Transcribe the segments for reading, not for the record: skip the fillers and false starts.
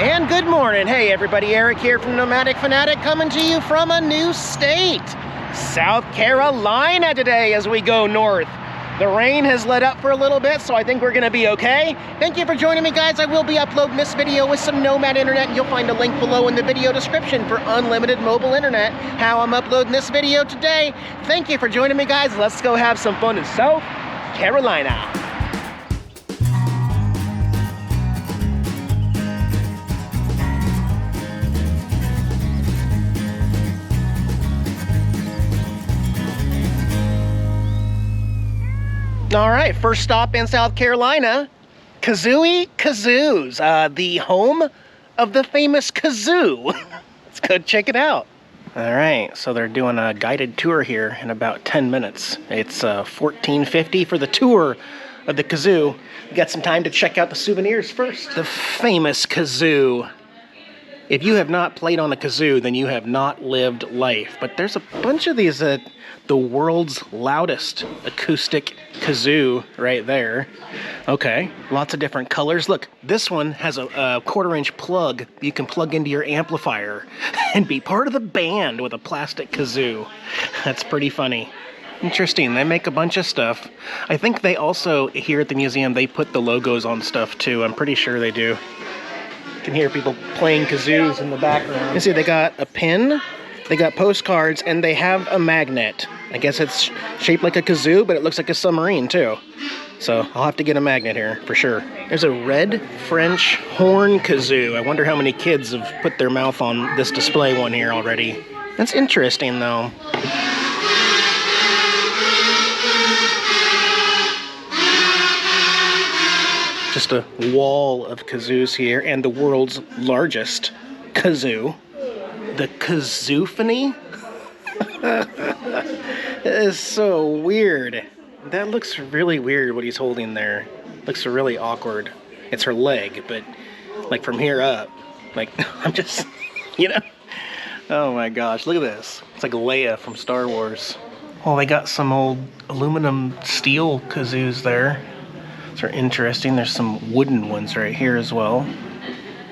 And good morning. Hey everybody, Eric here from Nomadic Fanatic coming to you from a new state, South Carolina today as we go north. The rain has let up for a little bit, so I think we're gonna be okay. Thank you for joining me, guys. I will be uploading this video with some Nomad internet, and you'll find a link below in the video description for unlimited mobile internet, how I'm uploading this video today. Thank you for joining me, guys. Let's go have some fun in South Carolina. All right, first stop in South Carolina, Kazoo's, the home of the famous Kazoo. Let's go check it out. All right, so they're doing a guided tour here in about 10 minutes. It's $14.50 for the tour of the Kazoo. We got some time to check out the souvenirs first. The famous Kazoo. If you have not played on a Kazoo, then you have not lived life. But there's a bunch of these, the world's loudest acoustic Kazoo right there. Okay, lots of different colors. Look, this one has a quarter-inch plug you can plug into your amplifier and be part of the band with a plastic Kazoo. That's pretty funny. Interesting, they make a bunch of stuff. I think they also, here at the museum, they put the logos on stuff too. I'm pretty sure they do. You can hear people playing kazoos in the background. You see, they got a pin, they got postcards, and they have a magnet. I guess it's shaped like a kazoo, but it looks like a submarine too. So I'll have to get a magnet here for sure. There's a red French horn kazoo. I wonder how many kids have put their mouth on this display one here already. That's interesting though. Just a wall of kazoos here, and the world's largest kazoo. The Kazoophony? That is so weird. That looks really weird what he's holding there. Looks really awkward. It's her leg, but like from here up, like I'm just, you know. Oh my gosh, look at this. It's like Leia from Star Wars. Oh, they got some old aluminum steel kazoos there. These are interesting. There's some wooden ones right here as well.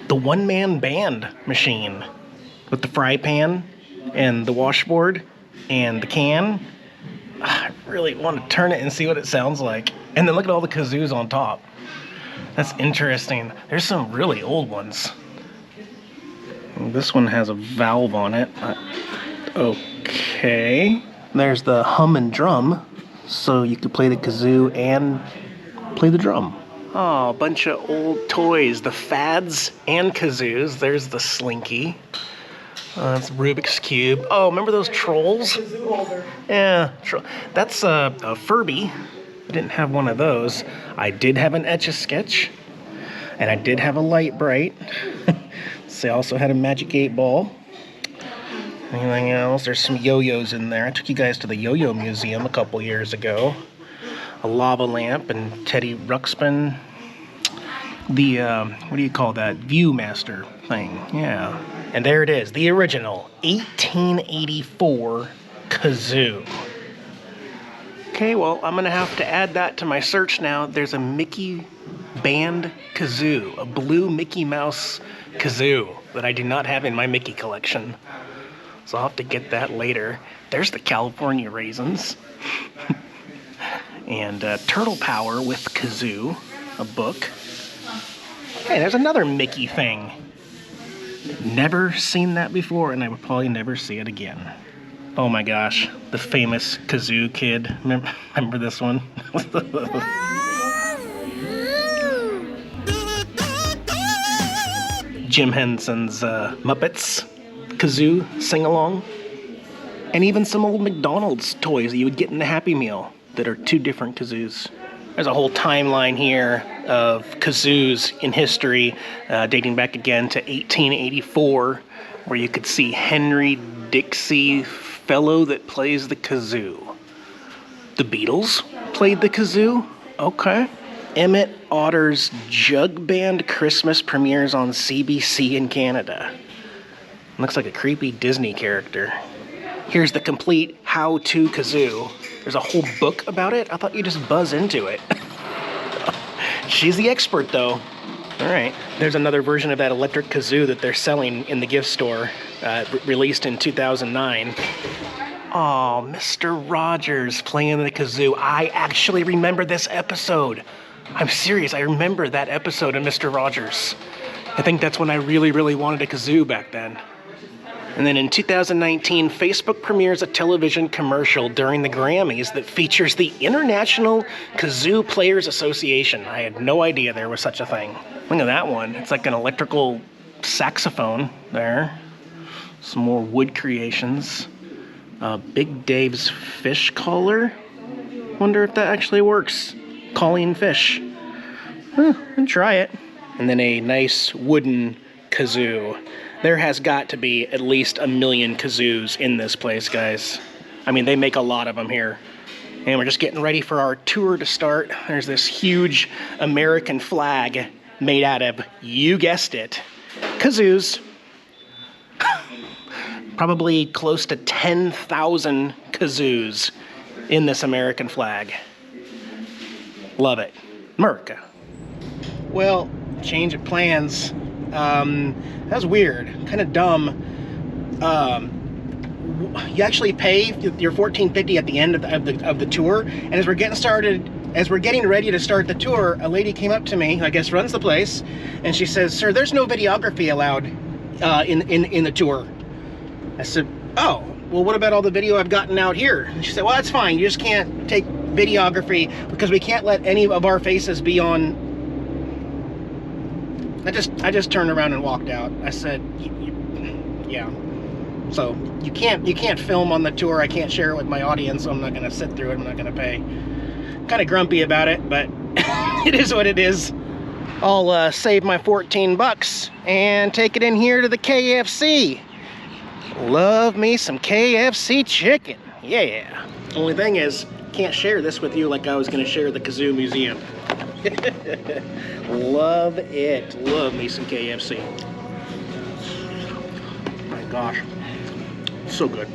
The one-man band machine with the fry pan and the washboard and the can. I really want to turn it and see what it sounds like. And then look at all the kazoos on top. That's interesting. There's some really old ones. This one has a valve on it. Okay. There's the hum and drum, so you could play the kazoo and play the drum. Oh, a bunch of old toys. The Fads and kazoos. There's the Slinky. That's Rubik's Cube. Oh, remember those trolls? Yeah, that's a Furby. I didn't have one of those. I did have an Etch-a-Sketch, and I did have a Light Bright. So I also had a Magic 8 Ball. Anything else? There's some yo-yos in there. I took you guys to the Yo-Yo Museum a couple years ago. A lava lamp and Teddy Ruxpin. The, what do you call that? Viewmaster thing. Yeah. And there it is, the original 1884 Kazoo. Okay, well, I'm gonna have to add that to my search now. There's a Mickey band kazoo, a blue Mickey Mouse kazoo that I do not have in my Mickey collection. So I'll have to get that later. There's the California Raisins. And Turtle Power with Kazoo, a book. Okay, there's another Mickey thing. Never seen that before, and I would probably never see it again. Oh my gosh, the famous Kazoo Kid. Remember this one? Jim Henson's Muppets Kazoo sing-along. And even some old McDonald's toys that you would get in the Happy Meal that are two different kazoos. There's a whole timeline here of kazoos in history, dating back again to 1884, where you could see Henry Dixie, fellow that plays the kazoo. The Beatles played the kazoo? Okay. Emmett Otter's Jug Band Christmas premieres on CBC in Canada. Looks like a creepy Disney character. Here's the complete how-to kazoo. There's a whole book about it. I thought you just buzz into it. She's the expert, though. All right, there's another version of that electric kazoo that they're selling in the gift store, released in 2009. Oh, Mr. Rogers playing the kazoo. I actually remember this episode. I'm serious, I remember that episode of Mr. Rogers. I think that's when I really, really wanted a kazoo back then. And then in 2019, Facebook premieres a television commercial during the Grammys that features the International Kazoo Players Association. I had no idea there was such a thing. Look at that one. It's like an electrical saxophone there. Some more wood creations. Big Dave's fish caller. Wonder if that actually works. Calling fish. I'll try it. And then a nice wooden kazoo. There has got to be at least 1 million kazoos in this place, guys. I mean, they make a lot of them here. And we're just getting ready for our tour to start. There's this huge American flag made out of, you guessed it, kazoos. Probably close to 10,000 kazoos in this American flag. Love it. America. Well, change of plans. That's weird, kind of dumb. You actually pay your $14.50 at the end of the tour, and as we're getting ready to start the tour, a lady came up to me, I guess runs the place, and she says, "Sir, there's no videography allowed in the tour." I said, "Oh, well, what about all the video I've gotten out here?" And she said, "Well, that's fine. You just can't take videography because we can't let any of our faces be on." I just turned around and walked out. I said, "Yeah." So you can't film on the tour. I can't share it with my audience, so I'm not gonna sit through it. I'm not gonna pay. Kind of grumpy about it, but it is what it is. I'll save my 14 bucks and take it in here to the KFC. Love me some KFC chicken. Yeah. Only thing is, can't share this with you like I was gonna share the Kazoo Museum. Love it. Love me some KFC. My gosh. So good.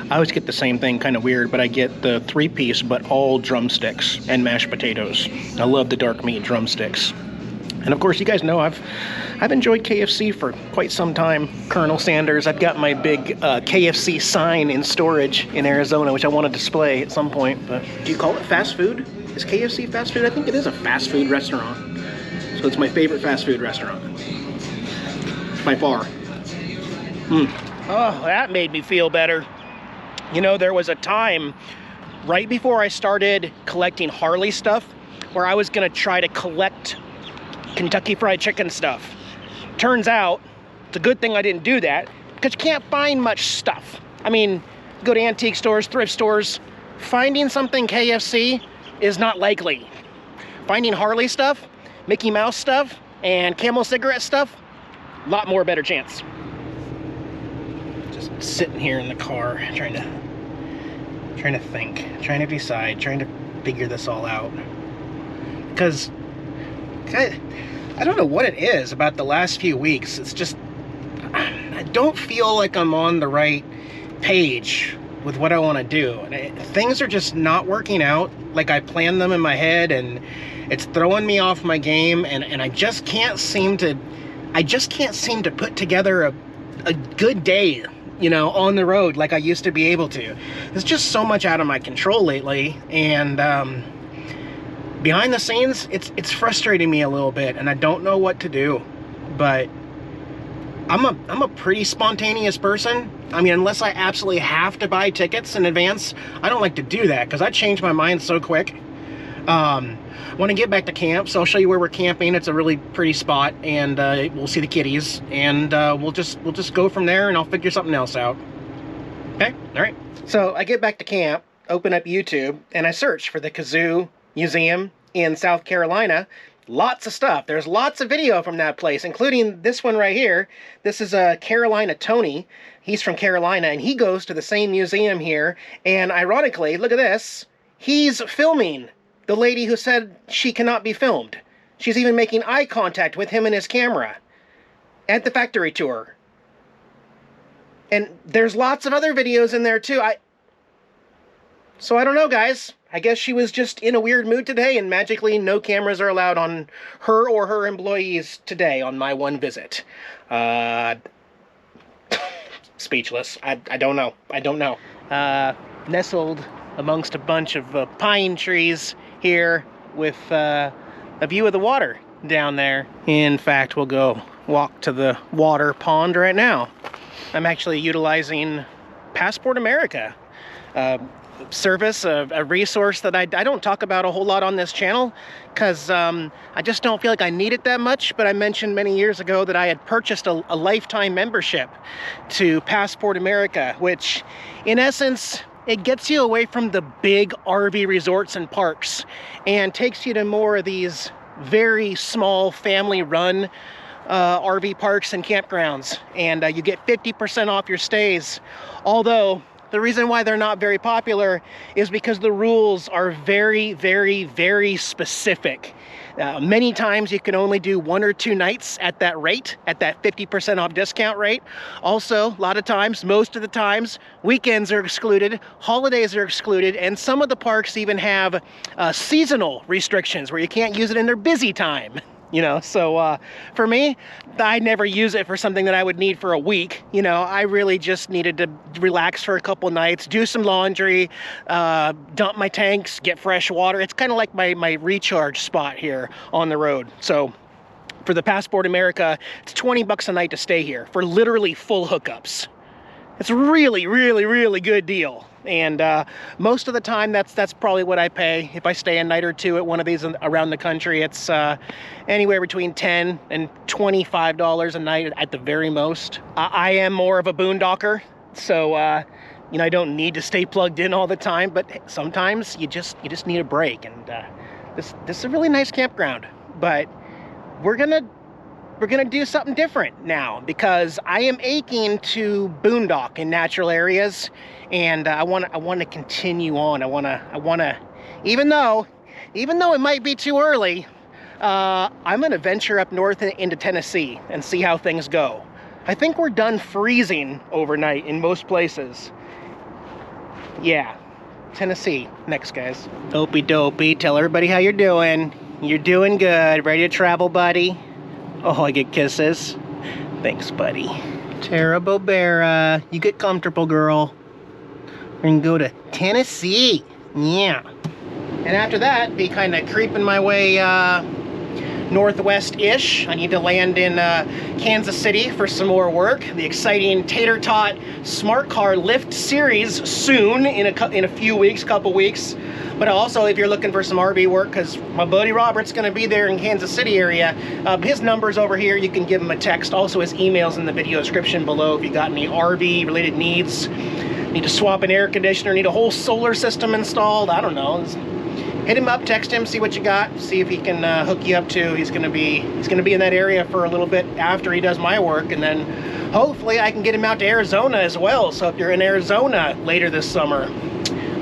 I always get the same thing, kind of weird, but I get the 3-piece, but all drumsticks and mashed potatoes. I love the dark meat drumsticks. And of course, you guys know I've enjoyed KFC for quite some time. Colonel Sanders, I've got my big KFC sign in storage in Arizona, which I want to display at some point. But do you call it fast food? Is KFC fast food? I think it is a fast food restaurant. So it's my favorite fast food restaurant. By far. Oh, that made me feel better. You know, there was a time right before I started collecting Harley stuff where I was gonna try to collect Kentucky Fried Chicken stuff. Turns out, it's a good thing I didn't do that because you can't find much stuff. I mean, go to antique stores, thrift stores, finding something KFC is not likely. Finding Harley stuff, Mickey Mouse stuff, and Camel cigarette stuff, a lot more better chance. Just sitting here in the car, trying to think, trying to decide, trying to figure this all out. Because I don't know what it is about the last few weeks. It's just, I don't feel like I'm on the right page with what I want to do. Things are just not working out like I planned them in my head, and it's throwing me off my game, and I just can't seem to put together a good day, you know, on the road like I used to be able to. There's just so much out of my control lately, and behind the scenes, it's frustrating me a little bit, and I don't know what to do. But I'm a pretty spontaneous person. I mean, unless I absolutely have to buy tickets in advance, I don't like to do that because I change my mind so quick. Want to get back to camp, so I'll show you where we're camping. It's a really pretty spot, and we'll see the kitties, and we'll just go from there, and I'll figure something else out. Okay, all right. So I get back to camp, open up YouTube, and I search for the Kazoo Museum in South Carolina. Lots of stuff. There's lots of video from that place, including this one right here. This is Carolina Tony. He's from Carolina, and he goes to the same museum here. And ironically, look at this. He's filming the lady who said she cannot be filmed. She's even making eye contact with him and his camera at the factory tour. And there's lots of other videos in there too. So I don't know, guys. I guess she was just in a weird mood today, and magically no cameras are allowed on her or her employees today on my one visit. Speechless. I don't know. I don't know. Nestled amongst a bunch of pine trees here with a view of the water down there. In fact, we'll go walk to the water pond right now. I'm actually utilizing Passport America service, a resource that I don't talk about a whole lot on this channel because I just don't feel like I need it that much. But I mentioned many years ago that I had purchased a lifetime membership to Passport America, which in essence, it gets you away from the big RV resorts and parks and takes you to more of these very small family-run RV parks and campgrounds, and you get 50% off your stays. Although the reason why they're not very popular is because the rules are very, very, very specific. Many times you can only do 1 or 2 nights at that rate, at that 50% off discount rate. Also, a lot of times, most of the times, weekends are excluded, holidays are excluded, and some of the parks even have seasonal restrictions where you can't use it in their busy time. You know, so for me, I never use it for something that I would need for a week. You know, I really just needed to relax for a couple nights, do some laundry, dump my tanks, get fresh water. It's kind of like my recharge spot here on the road. So for the Passport America, it's $20 a night to stay here for literally full hookups. It's a really, really, really good deal. And most of the time, that's probably what I pay. If I stay a night or two at one of these around the country, it's anywhere between $10 and $25 a night at the very most. I am more of a boondocker, so you know, I don't need to stay plugged in all the time. But sometimes you just need a break. And this is a really nice campground. But we're gonna do something different now because I am aching to boondock in natural areas, and I want to continue on. I want to, even though it might be too early, I'm gonna venture up north into Tennessee and see how things go. I think we're done freezing overnight in most places. Yeah, Tennessee next, guys. Opie dopey, tell everybody how you're doing. You're doing good. Ready to travel, buddy? Oh, I get kisses. Thanks, buddy. Tara Bobera, you get comfortable, girl. We're gonna go to Tennessee. Yeah. And after that, be kind of creeping my way northwest-ish. I need to land in Kansas City for some more work. The exciting Tater Tot Smart Car Lift Series soon, in a few weeks, couple weeks. But also, if you're looking for some RV work, because my buddy Robert's going to be there in Kansas City area, his number's over here. You can give him a text. Also, his email's in the video description below if you got any RV-related needs. Need to swap an air conditioner, need a whole solar system installed. I don't know. Hit him up, text him, see what you got, see if he can hook you up too. He's gonna be in that area for a little bit after he does my work, and then hopefully I can get him out to Arizona as well. So if you're in Arizona later this summer,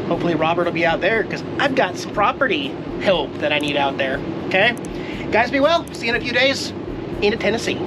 hopefully Robert will be out there because I've got some property help that I need out there. Okay, guys, be well. See you in a few days into Tennessee.